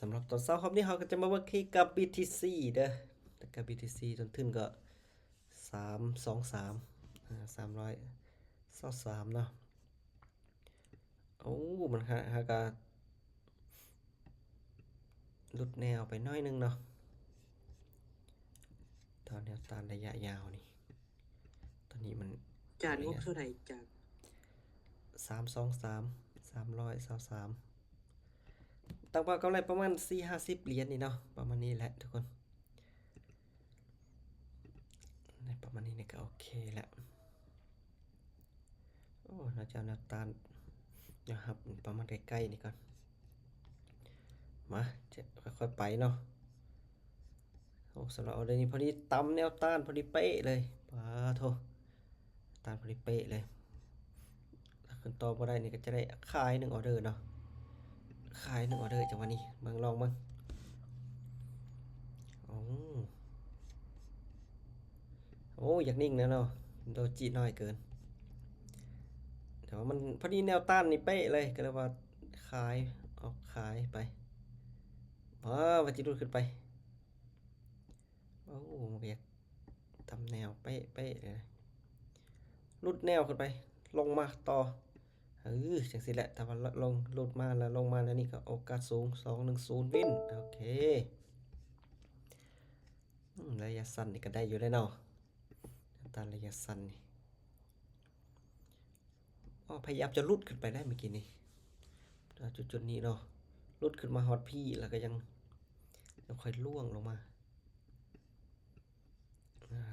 สำหรับตอนเช้าครับนี่เราก็จะมาเวิร์กที่กับ BTC เด้อแต่กับ BTC ต้นทุนก็323323เนาะโอ้มันฮะก็หลุดแนวไปน้อยนึงเนาะตอนแนวต้านระยะยาวนี่ตอนนี้มันจากงบเท่าไหร่จาก323 323ตั้งเป้ากำไรประมาณ4-50 เหรียญนี่เนาะประมาณนี้แหละทุกคนในประมาณนี้นี่ก็โอเคแล้วโอ้เราจะเอาแนวต้านนะครับประมาณใกล้ๆนี่ก่อนมาจะค่อยๆไปเนาะโอ้สำหรับเอาเดนี้พอดีตำแนวต้านพอดีเป๊ะเลยป้าโทต้านพอดีเป๊ะเลยถ้าขึ้นต่อบ่ได้นี่ก็จะได้ขาย1 ออเดอร์เนาะขาย1 ออเดอร์จังหวะนี้เบิ่งลองเบิ่งโอ้โอ้อยากนิ่งนะเนาะโดจิน้อยเกินแต่ว่ามันพอดีแนวต้านนี่เป๊ะเลยก็เลยว่าขายออกขายไปว่าจะดูดขึ้นไปโอ้เบียกทำแนวเป๊ะเลยลุดแนวขึ้นไปลงมาต่อจังสิแหละถ้าว่าลงลุดมาแล้วลงมาแล้วนี่ก็โอกาสสูง210วินโอเคระยะสั้นนี่ก็ได้อยู่ได้เนาะตามระยะสั้นนี่พยายามจะลุดขึ้นไปได้เมื่อกี้นี่จุดนี้เนาะลุดขึ้นมาฮอตพี่แล้วก็ยังค่อยล่วงลงมา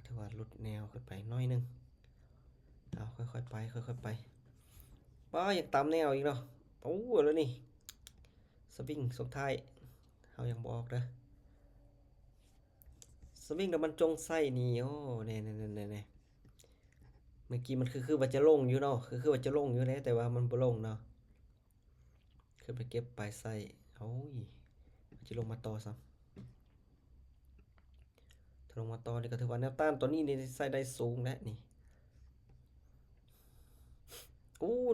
ถ้าว่าลุดแนวขึ้นไปน้อยนึงเอาค่อยๆไปค่อยๆไปยังตามแนวอีกเนาะโอ้แล้วนี่สวิงสุดท้ายเอายังบอกเด้อสวิงแต่มันจงไส้นี่โอ้เน่เมื่อกี้มันคือว่าจะลงอยู่เนาะคือว่าจะลงอยู่แล้วแต่ว่ามันบ่ลงเนาะขึ้นไปเก็บปลายไส้โอ้ยมันจะลงมาต่อซ้ำถ้าลงมาต่อนี่ก็ถือว่าแนวต้านตัวนี้นี่ไส้ได้สูงแล้วนี่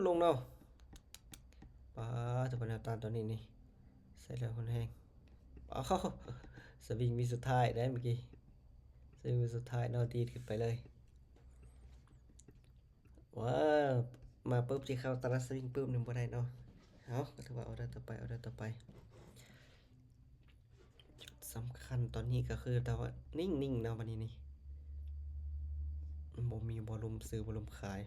ลงเนาะถือว่าแนวต้านตัวนี้นี่ไส้แล้วคนแห้งสวิงมีสุดท้ายได้เมื่อกี้สวิงมีสุดท้ายเนาะดีดขึ้นไปเลยว้ามาปุ๊บที่เข้าตลาดสวิงปุ๊บนี่บ่ได้เนาะเอาก็ถือว่าเอาได้ต่อไปจุดสำคัญตอนนี้ก็คือแต่ว่านิ่งๆนะวันนี้นี่บ่มีวอลุ่มซื้อวอลุ่มขาย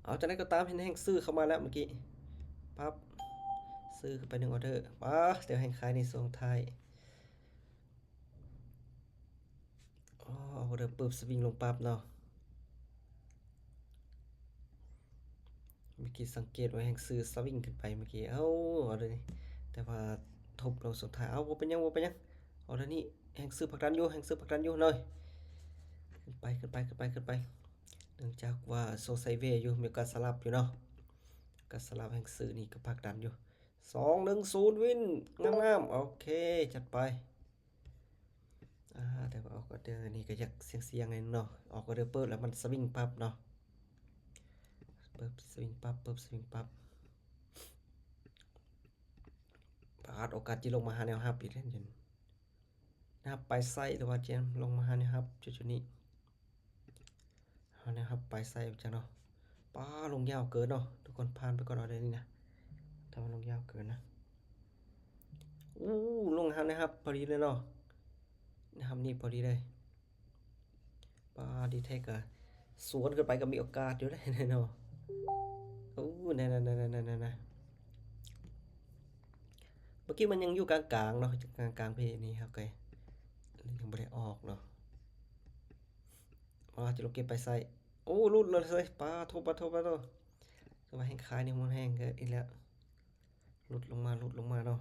เอาจากนั้นก็ตามเห็นแห่งซื้อเข้ามาแล้วเมื่อกี้ปั๊บซื้อขึ้นไป1 ออเดอร์เดี๋ยวแห่งขายในส่วนท้ายออเดอร์ปุ๊บสวิงลงปั๊บเนาะเมื่อกี้สังเกตว่าแห่งซื้อสวิงขึ้นไปเมื่อกี้เอาเลยแต่ว่าทบลงสุดท้ายบ่เป็นยังเอาเดี๋ยวนี้แห่งซื้อผักดันอยู่เลยขึ้นไปเนื่องจากว่าโซไซเวอยู่มีการสลับอยู่เนาะการสลับแห่งซื้อนี่ก็ผักดันอยู่210วินงามๆโอเคจัดไปแต่ว่าออกก็เดอร์นี่ก็อยากเสียงๆเลยเนาะออกก็เดอร์เปิดแล้วมันสวิงปั๊บเนาะสวิงปั๊บโอกาสที่ลงมาหาแนวรับอีกแล้วนะครับไปไซต์แต่ว่าเจมลงมาหาแนวรับจุดนี้หาแนวรับไปไซต์จังเนาะลงยาวเกินเนาะทุกคนผ่านไปก่อนเอาเลยนี่นะถ้ามันลงยาวเกินนะลงหาแนวรับพอดีเลยเนาะนะครับนี่พอดีเลยดีเทคอะสวนขึ้นไปก็มีโอกาสอยู่ได้เนาะนั่นเมื่อกี้มันยังอยู่กลางๆเนาะกลางเพนี่ครับโอเคยังไม่ได้ออกเนาะจะลงเก็บไปใส่รุดเลยโทจะมาแห้งคายเนี่ยมันแห้งเกินอีกแล้วลุดลงมาเนาะ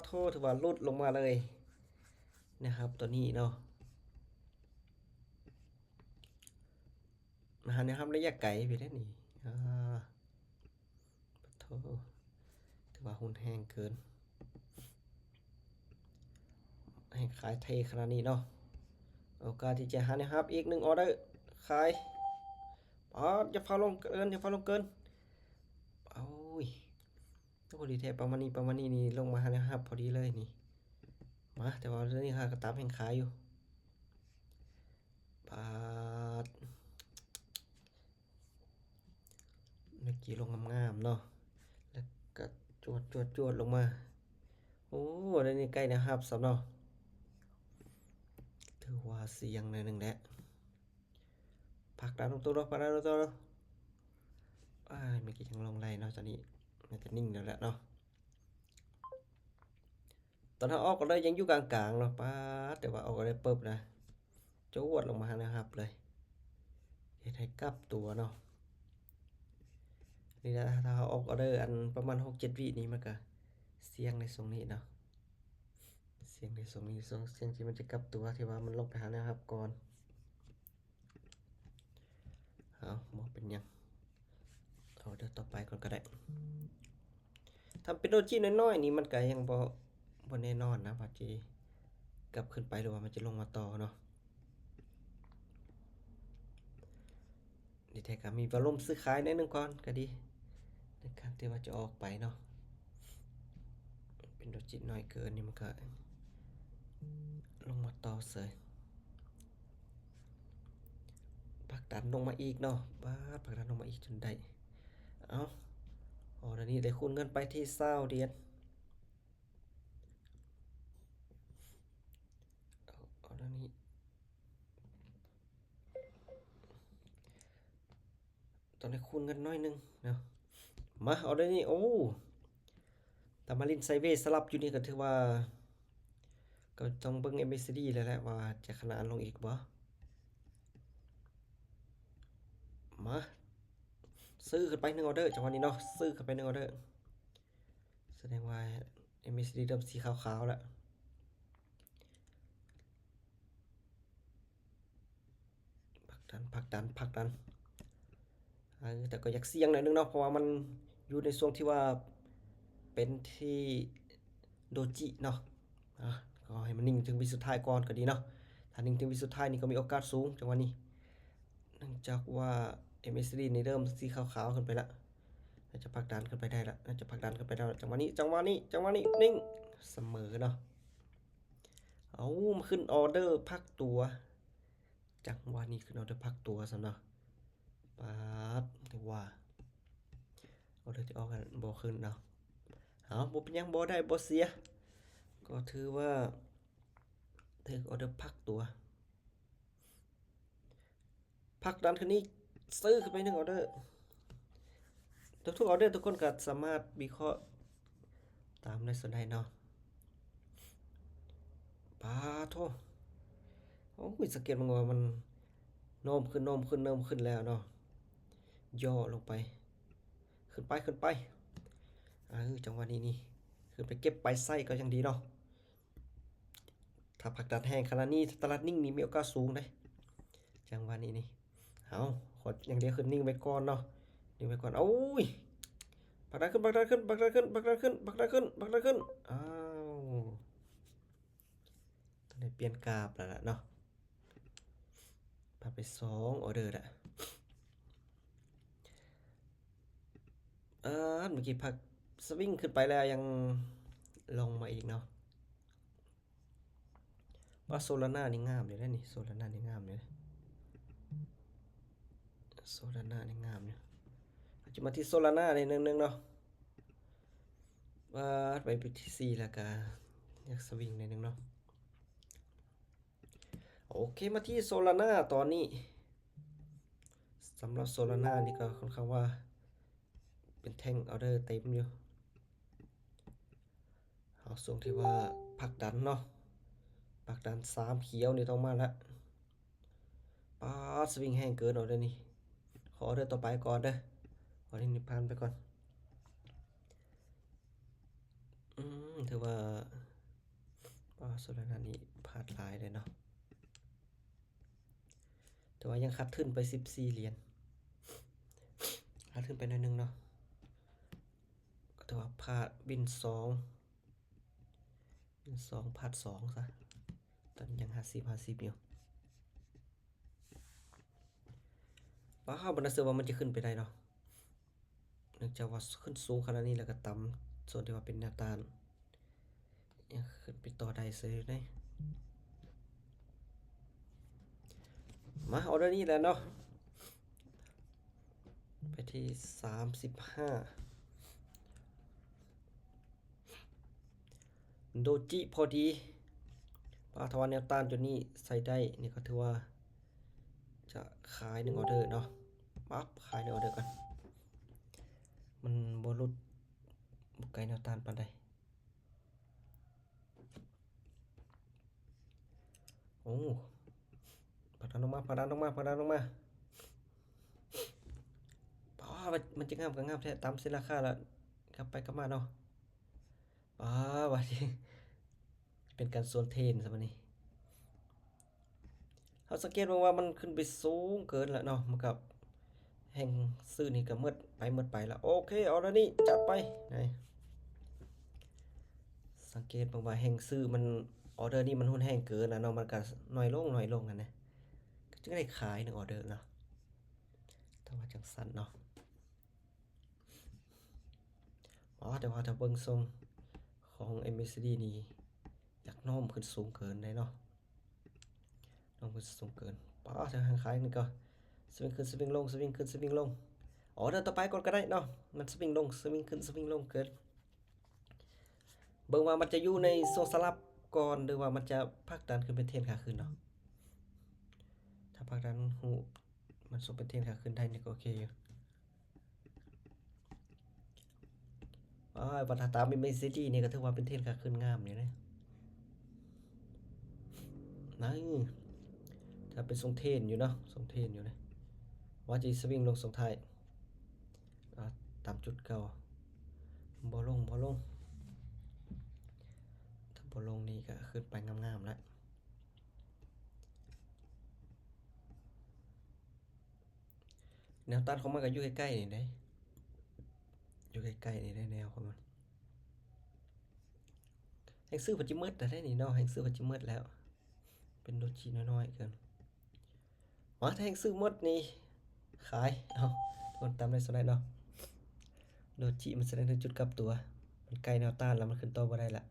โทษถือว่าลุดลงมาเลยนะครับตัวนี้เนาะมาหาเนี่ยครับระยะไกลไปได้นี่โทษถือว่าหุ่นแห้งเกินแห้งขายเทขนาดนี้เนาะโอกาสที่จะหานะครับอีก1 ออเดอร์ขายอย่าฟ้าลงเกินโอ้ย อ้ดีแท้ประมาณนี้นี่ลงมาแล้วครับพอดีเลยนี่มาแต่ว่าเรื่องนี้ค่ะก็ตามแห่งขายอยู่ปาดเมื่อกี้ลงงามๆเนาะแล้วก็จวดลงมาโอ้เรื่องนี้ใกล้นะครับสำเนาะถือว่าเสียงหน่อยหนึงแหละผลักดันลงตัวเนาะผลักดันลงตัวเนาะเมื่อกี้ยังลงไรเนาะตอนนี้น่าจะนิ่งแล้วแหละเนาะตอนถ้าออกก็ได้ยังอยู่กลางๆเนาะป้าดแต่ว่าออกก็ได้ปุ๊บนะจวดลงมานะครับเลยเฮ็ดให้กลับตัวเนาะนี่นะถ้าเราออกออเดอร์อันประมาณ6-7วินี้มันก็เสียงในทรงนี้เนาะเสียงในทรงนี้เสียงที่มันจะกลับตัวที่ว่ามันลงไปหานะครับก่อนเอาบ่เป็นหยังเอาเดี๋ยวต่อไปก่อนก็ได้ทำเป็นโดจิน้อยๆนี่มันก็ยังบ่แน่นอนนะว่าจะกลับขึ้นไปหรือว่ามันจะลงมาต่อเนาะนี่แท้ก็มีวอลุ่มซื้อขายหน่อยหนึงก่อนก็ดีในการที่ว่าจะออกไปเนาะเป็นโดจิน้อยเกินนี่มันก็ลงมาต่อเสยผลักดันลงมาอีกเนาะผลักดันลงมาอีกจนได้เอาเดี๋ยวนี้ได้คูณเงินไปที่20เหรียญเอาเดี๋ยวนี้ตอนนี้คูณเงินน้อยหนึงเนาะมาเอาเดี๋ยวนี้โอ้แต่มาลินไซเวสลับอยู่นี่ก็ถือว่าก็ต้องเบิ่ง MACD แล้วแหละว่าจะขนานลงอีกบ่มาซื้อขึ้นไป1ออเดอร์จังหวะนี้เนาะซื้อขึ้นไป1ออเดอร์แสดงว่า MACD เริ่มสีขาวๆแล้วผลักดันแต่ก็อยากเสี่ยงหน่อยนึงเนาะเพราะว่ามันอยู่ในช่วงที่ว่าเป็นที่โดจิเนาะก็ให้มันนิ่งถึงวิสุดท้ายก่อนก็ดีเนาะถ้านิ่งถึงวิสุดท้ายนี่ก็มีโอกาสสูงจังหวะนี้เนื่องจากว่า MACD นี่เริ่มสีขาวๆขึ้นไปแล้วน่าจะผลักดันขึ้นไปได้ละน่าจะผลักดันขึ้นไปได้จังหวะนี้นิ่งเสมอเนาะเอามาขึ้นออเดอร์พักตัวจังหวะนี้ขึ้นออเดอร์พักตัวสำเนาะป๊าบถือว่าออเดอร์ที่ออกกันบ่ขึ้นเนาะเอาบ่เป็นหยังบ่ได้บ่เสียก็ถือว่าถึงออเดอร์พักตัวพักดันคืนนี้ซื้อขึ้นไป1ออเดอร์ทุกออเดอร์ทุกคนก็สามารถวิเคราะห์ตามในส่วนใดเนาะปาโทโอ้ยสังเกตมันว่ามันโน้มขึ้นแล้วเนาะย่อลงไปขึ้นไปจังหวะนี้นี่ขึ้นไปเก็บไปไส้ก็ยังดีเนาะถ้าผักดัดแห้งขนาดนี้ตลาดนิ่งนี่มีโอกาสสูงเลยจังหวะนี้นี่เอาขออย่างเดียวคือนิ่งไปก่อนเนาะนิ่งไปก่อนโอ้ยผลักดันขึ้นอ้าวตอนนี้เปลี่ยนกราฟแล้วล่ะเนาะผ่านไป2ออเดอร์ละเมื่อกี้ผักสวิงขึ้นไปแล้วยังลงมาอีกเนาะว่าโซลาร่านี่งามเลยนะนี่โซลาร่านี่งามเลยโซลาร่านี่งามเนี่ยจะมาที่โซลาร่าในนึงเนาะว่าไปที่4แล้วก็อยากสวิงในนึงเนาะโอเคมาที่โซลาร่าตอนนี้สำหรับโซลาร่านี่ก็ค่อนข้างว่าเป็นแท่งออเดอร์เต็มอยู่เอาส่งที่ว่าผลักดันเนาะผลักดัน3เขียวนี่ต้องมาแล้วป้าสวิงแห้งเกินเอาเด้อนี่ขอออเดอร์ต่อไปก่อนเด้อขอที่นิพพานไปก่อนถือว่าโซลาร่านี่พลาดหลายเลยเนาะแต่ว่ายังคัดขึ้นไป14เหรียญคัดขึ้นไปหน่อยนึงเนาะก็ถือว่าพลาดบิน2พลาด2ซะตอนนี้ยัง50อยู่ว้าวบรรดาเสือว่ามันจะขึ้นไปได้เนาะเนื่องจากว่าขึ้นสูงขนาดนี้แล้วก็ต่ำ ส่วนที่ว่าเป็นแนวต้านยังขึ้นไปต่อได้เสียอยู่ได้มาออเดอร์นี้แล้วเนาะไปที่35โดจิพอดีปาทวันแนวต้านจุดนี้ใส่ได้นี่ก็ถือว่าจะขาย1ออเดอร์เนาะปั๊บขาย1ออเดอร์ก่อนมันบ่หลุดบ่ไกลแนวต้านปานใดโอ้ผลักดันลงมาผลักดันลงมาผลักดันลงมามันจะงามก็งามแท้ตามเส้นราคาแล้วกลับไปกลับมาเนาะว่าที่เป็นการสวนเทรนซะบัดนี้เราสังเกตว่ามันขึ้นไปสูงเกินแล้วเนาะมันกับแห่งซื้อนี่ก็มืดไปแล้วโอเคเอาแล้วนี่จัดไปนี่สังเกตว่าแห่งซื้อมันออเดอร์นี่มันหุ้นแห้งเกินนะเนาะมันก็น้อยลงกันนะก็จึงได้ขาย1ออเดอร์เนาะถ้าว่าจังซั่นเนาะแต่ว่าถ้าเบิ่งทรงของ MACD นี่อยากโน้มขึ้นสูงเกินได้เนาะโน้มขึ้นสูงเกินถ้าขายนี่ก็สวิงขึ้นสวิงลงสวิงขึ้นสวิงลงเดินต่อไปก่อนก็ได้เนาะมันสวิงลงสวิงขึ้นสวิงลงเกินเบิ่งว่ามันจะอยู่ในโซนสลับก่อนหรือว่ามันจะพักดันขึ้นเป็นเทรนขาขึ้นเนาะถ้าพักดันหูมันส่งเป็นเทรนขาขึ้นได้นี่ก็โอเคอยู่วัฒนธรรมMACDนี่ก็ถือว่าเป็นเทรนขาขึ้นงามอยู่นะนี่ถ้าเป็นทรงเทรนอยู่เนาะทรงเทรนอยู่นะว่าจะสวิงลงทรงไทยตามจุดเก่าบ่ลงถ้าบ่ลงนี่ก็ขึ้นไปงามๆแล้วแนวต้านของมันก็อยู่ใกล้ๆนี่ได้อยู่ใกล้ๆนี่ได้แนวของมันแห่งซื้อปัจจิมืดแต่ได้นี่เนาะแห่งซื้อปัจจิมืดแล้วเป็นโดจิน้อยๆเกินถ้าแห่งซื้อหมดนี่ขายคนตามได้สไลด์เนาะโดจิมันแสดงถึงจุดกลับตัวมันใกล้แนวต้านแล้วมันขึ้นต่อบ่ได้ละ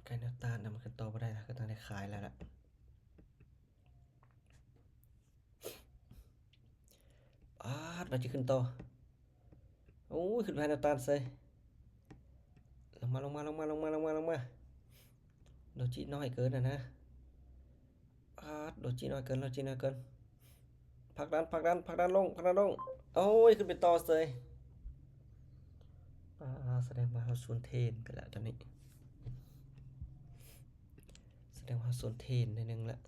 ใกล้แนวต้านแล้วมันขึ้นต่อบ่ได้ละก็ต้องได้ขายแล้วล่ะมันจะขึ้นต่อโอ้ยขึ้นไปแนวต้านเซยลงมาโดจิน้อยเกินนะโดจิน้อยเกินผลักดันลงโอ้ยขึ้นไปต่อเซยแสดงว่าเราสวนเทรนกันแล้วตอนนี้แสดงว่าสวนเทรนนิดนึงละ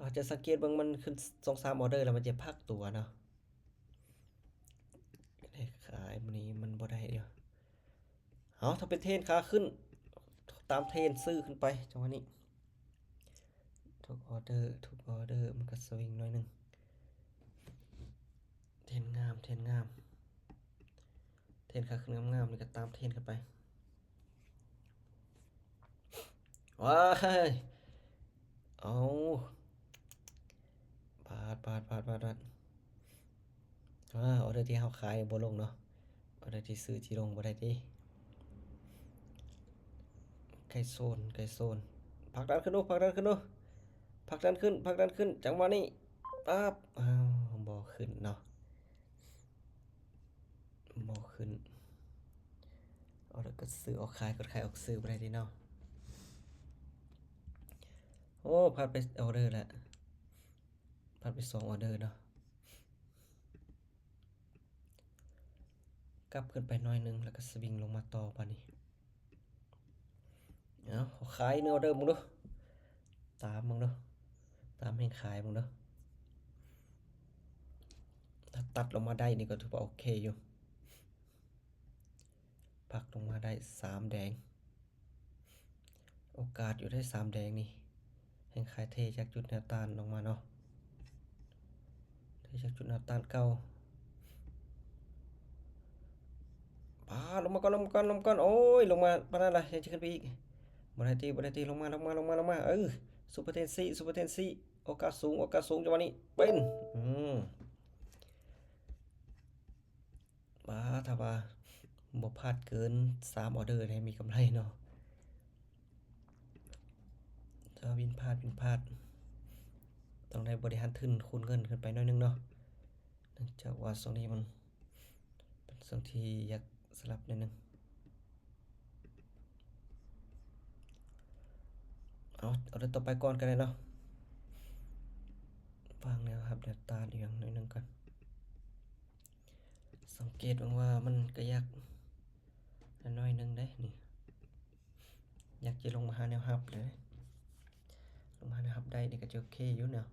อาจจะสังเกตบางมันขึ้น2-3ออเดอร์แล้วมันจะพักตัวเนาะได้ขายมันนี้มันบ่ได้เดียวถ้าเป็นเทรนขาขึ้นตามเทรนซื้อขึ้นไปจังหวะนี้ทุกออเดอร์มันก็สวิงหน่อยนึงเทรนงามเทรนขาขึ้นงามนี่ก็ตามเทรนขึ้นไปว้ายเอาบาดออเดอร์ที่เขาขายบ่ลงเนาะออเดอร์ที่ซื้อที่ลงบ่ได้ติใกล้โซนผลักดันขึ้นผลักดันขึ้นจังหวะนี้ปั๊บบ่ขึ้นเนาะบ่ขึ้นเอาแล้วก็ซื้อออกขายกดขายออกซื้อบ่ได้ติเนาะพลาดไปออเดอร์แล้วพลาดไป2ออเดอร์เนาะกลับขึ้นไปหน่อยนึงแล้วก็สวิงลงมาต่อบัดนี้ขายออเดอร์มึงดูตามให้ขายมึงดูถ้าตัดลงมาได้นี่ก็ถือว่าโอเคอยู่พักลงมาได้3แดงโอกาสอยู่ได้3แดงนี่ให้ขายเทจากจุดแนวต้านลงมาเนาะเทจากจุดแนวต้านเก่าลงมาก่อนโอ้ยลงมาปานนั้นล่ะยังจะขึ้นไปอีกบ่ได้ตีลงมาซูเปอร์เทนซี่โอกาสสูงจังหวะนี้เป็น ป้าถ้าว่าบ่พลาดเกิน3ออเดอร์ได้มีกำไรเนาะถ้าวินพลาดต้องได้บริหารทุนคูณเงินขึ้นไปหน่อยนึงเนาะเนื่องจากว่าช่วงนี้มันเป็นช่วงที่อยากสลับนิดนึงเอาเรื่องต่อไปก่อนกันเลยเนาะฟังแนวครับเดี๋ยวตาเอียงหน่อยนึงกันสังเกตว่ามันก็ยากน้อยนึงได้นี่อยากจะลงมาหาแนวรับเลยลงมาหาแนวรับได้นี่ก็จะโอเคอยู่เนาะ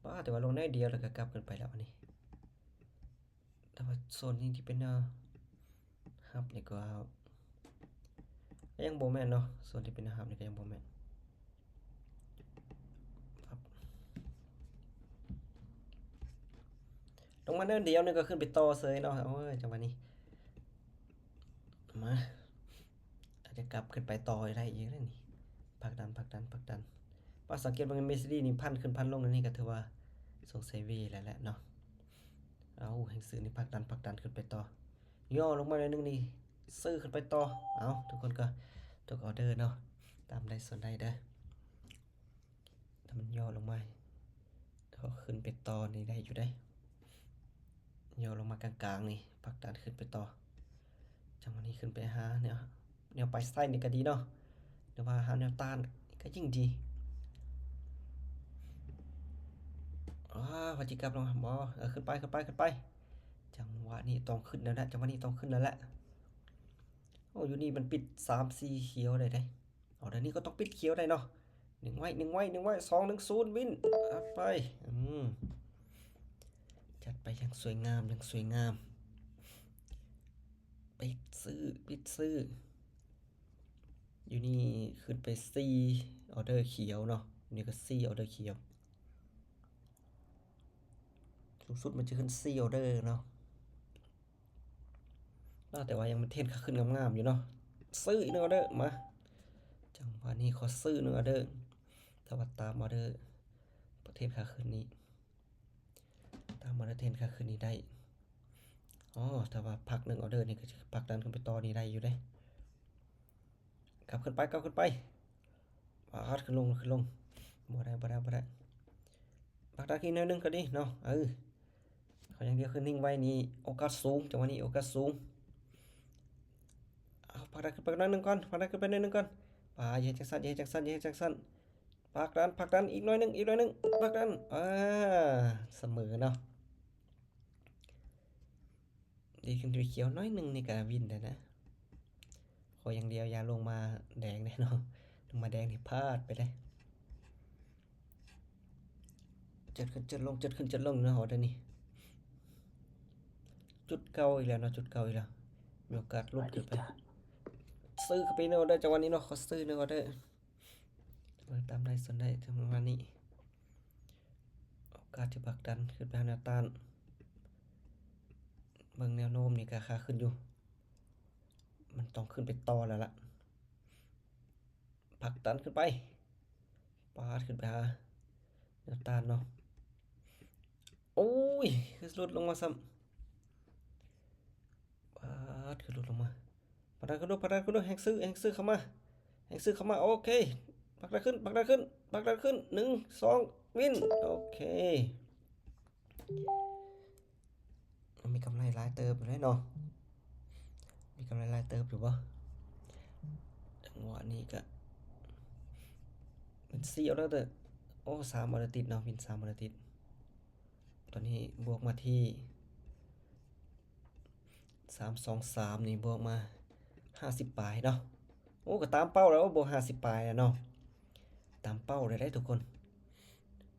ป้าแต่ว่าลงได้เดียวแล้วก็กลับกันไปแล้วอันนี้แต่ว่าโซนนี้ที่เป็นแนวรับนี่ก็ยังบ่แม่นเนาะโซนที่เป็นแนวรับนี่ก็ยังบ่แม่นครับลงมาเนินเดียวนึงก็ขึ้นไปต่อเสยเนาะโอ้ยจังหวะนี้มาอาจจะกลับขึ้นไปต่อได้อีกแล้วนี่ผลักดันป้าสังเกตว่าเมสซี่นี่พันขึ้นพันลงอันนี้ก็ถือว่าสงสัยเวแล้วแหละเนาะเอาแห่งซื้อนี่ผลักดันขึ้นไปต่อย่อลงมาหน่อยนึงนี่ซื้อขึ้นไปต่อเอาทุกคนก็ทุกออเดอร์เนาะตามได้ส่วนได้เด้อถ้ามันย่อลงมาเขาขึ้นไปต่อนี่ได้อยู่ได้ย่อลงมากลางๆนี่ผลักดันขึ้นไปต่อจังหวะนี้ขึ้นไปหาแนวปลายไส้นี่ก็ดีเนาะหรือว่าหาแนวต้านก็ยิ่งดีพอจิกลับลงมาบ่ขึ้นไปจังหวะนี้ต้องขึ้นแล้วแหละจังหวะนี้ต้องขึ้นแล้วแหละโอ้อยู่นี่มันปิด3-4เขียวได้ได้เดี๋ยวนี้ก็ต้องปิดเขียวได้เนาะ1ไว้2-1-0วินไปจัดไปอย่างสวยงามปิดซื้ออยู่นี่ขึ้นไป4ออเดอร์เขียวเนาะนี่ก็4ออเดอร์เขียวสูงสุดมันจะขึ้น4ออเดอร์เนาะแต่ว่ายังมันเทรนขึ้นงามๆอยู่เนาะซื้อ1ออเดอร์มาจังหวะนี้ขอซื้อ1ออเดอร์ถ้าว่าตามออเดอร์ประเทศขาขึ้นนี้ตามออเดอร์เทรนขาขึ้นนี้ได้ถ้าว่าพัก1ออเดอร์นี่ก็จะพักดันขึ้นไปต่อนี้ได้อยู่ได้กลับขึ้นไปขึ้นลงบ่ได้พักดันขึ้นนิดนึงก็ดีเนาะเขาอย่างเดียวคือนิ่งไว้นี่โอกาสสูงจังหวะนี้โอกาสสูงพักดันขึ้นไปนิดนึงก่อนไปอย่าจังสั่นพักดันอีกหน่อยนึงพักดันเสมอเนาะดีขึ้นไปเขียวน้อยนึงนี่ก็วินได้นะขออย่างเดียวอย่าลงมาแดงเนาะลงมาแดงนี่พลาดไปเลยจัดขึ้นลงนะเดี๋ยวนี้จุดเก่าอีกแล้วเนาะมีโอกาสลุ้นขึ้นไปซื้อขึ้นไปเนาะได้จังหวะนี้เนาะขอซื้อเนาะได้ตามได้ส่วนได้จังหวะนี้โอกาสจะผลักดันขึ้นไปหาแนวต้านเบิ่งแนวโน้มนี่ก็ขาขึ้นอยู่มันต้องขึ้นไปต่อแล้วล่ะผลักดันขึ้นไปปาดขึ้นไปหาแนวต้านเนาะโอ้ยคือหลุดลงมาซ้ำปาดคือหลุดลงมาผลักดันขึ้นแฮงซื้อเข้ามาโอเคผลักดันขึ้น1 2วินโอเคมีกำไรหลายเติบอยู่เลยเนาะมีกำไรหลายเติบอยู่บ่จังหวะนี้ก็เป็น4ออเดอร์3ออเดอร์ติดเนาะวิน3ออเดอร์ติดตอนนี้บวกมาที่323นี่บวกมา50ปลายเนาะก็ตามเป้าแล้วบวก50ปลายแล้วเนาะตามเป้าได้ทุกคน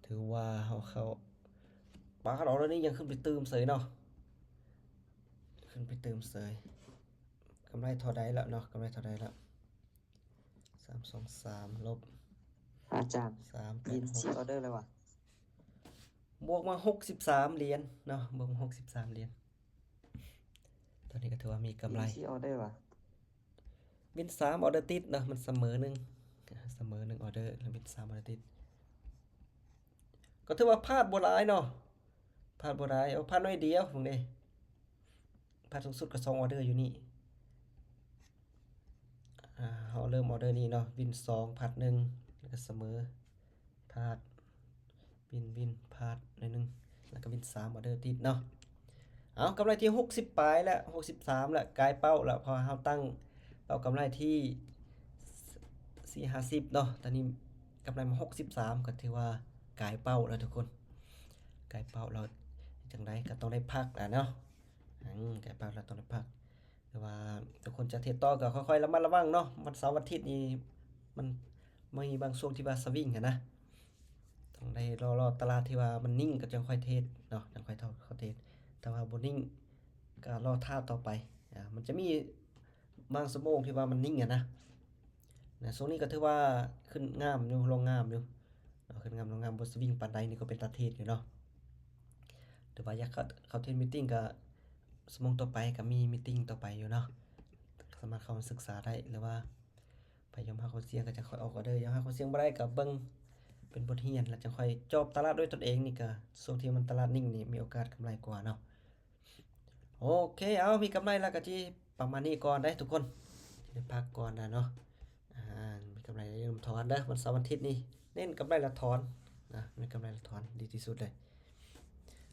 ถือว่าเขาปลาเราแล้วนี่ยังขึ้นไปเติมเสยเนาะกำไรเท่าใดแล้วเนาะ323ลบอาจารย์ยิน4 386ออเดอร์เลยว่ะบวกมา63เหรียญเนาะบวกมา63เหรียญตอนนี้ก็ถือว่ามีกำไร4ออเดอร์ว่ะวิน3ออเดอร์ติดเนาะมันเสมอ1ออเดอร์แล้ววิน3ออเดอร์ติดก็ถือว่าพลาดบ่หลายเนาะพลาดบ่หลายพลาดน้อยเดียวพวกนี้ พาร์ทสูงสุดก็2ออเดอร์อยู่นี่เฮาเริ่มออเดอร์นี้เนาะวิน2พาร์ท1แล้วก็เสมอพาร์ทวินพาร์ทหน่อยนึงแล้วก็วิน3ออเดอร์ติดเนาะเอากำไรที่60ปลายแล้ว63แล้วกลายเป้าแล้วพอเฮาตั้งเป้ากำไรที่450เนาะตอนนี้กำไรมา63ก็ถือว่ากลายเป้าแล้วทุกคนกลายเป้าเราจังไดก็ต้องได้พักแล้วเนาะกลายเป้าแล้วต้องได้พักแต่ว่าทุกคนจะเทรดต่อก็ค่อยๆระมัดระวังเนาะวันเสาร์วันอาทิตย์นี้มันมีบางช่วงที่ว่าสวิงอะนะต้องได้รอตลาดที่ว่ามันนิ่งก็จังค่อยเทรดเนาะจังค่อยเข้าเทรดแต่ว่าบ่นิ่งก็รอท่าต่อไปมันจะมีบางชั่วโมงที่ว่ามันนิ่งอะนะช่วงนี้ก็ถือว่าขึ้นงามอยู่ลงงามอยู่ขึ้นงามลงงามบ่สวิงปานใดนี่ก็เป็นตาเทรดอยู่เนาะแต่ว่าอยากเข้าเทรดมีตติงก็ชั่วโมงต่อไปก็มีมีตติงต่อไปอยู่เนาะสามารถเข้ามาศึกษาได้หรือว่าไปยอมหาความเสี่ยงก็จะค่อยออกออเดอร์ยอมหาความเสี่ยงบ่ได้ก็เบิ่งเป็นบทเรียนแล้วจะค่อยจอบตลาดด้วยตนเองนี่ก็ช่วงที่มันตลาดนิ่งนี่มีโอกาสกำไรกว่าเนาะโอเคเอามีกำไรแล้วก็สิประมาณนี้ก่อนได้ทุกคนสิได้พักก่อนนะเนาะมีกำไรอย่าลืมถอนเด้อวันเสาร์วันอาทิตย์นี่เน้นกำไรละถอนนะมีกำไรละถอนดีที่สุดเลย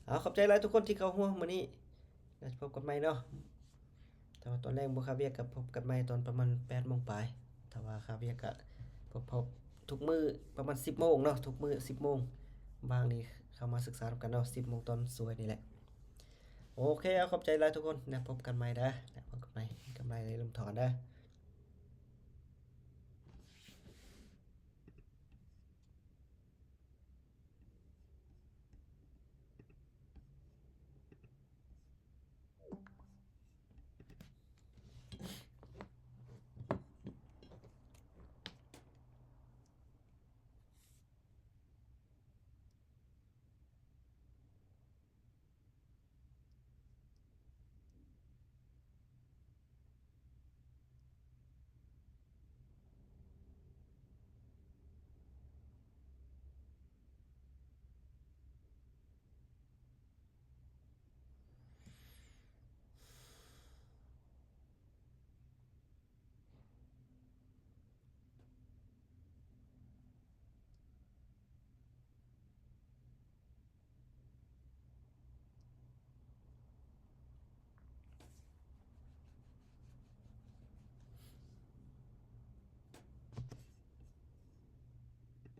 เอาขอบใจหลายทุกคนที่เข้าร่วมมื้อนี้แล้วพบกันใหม่เนาะแต่ว่าตอนแรกบ่คาเวียกกับพบกันใหม่ตอนประมาณ8โมงปลายถ้าว่าคาเวียกก็พบทุกมื้อประมาณ10โมงเนาะทุกมื้อ10โมงบางนี่เข้ามาศึกษากันเนาะ10โมงตอนสวยนี่แหละโอเคเอาขอบใจหลายทุกคนนะพบกันใหม่เด้อพบกันใหม่กำไรเลยลมถอนเด้อ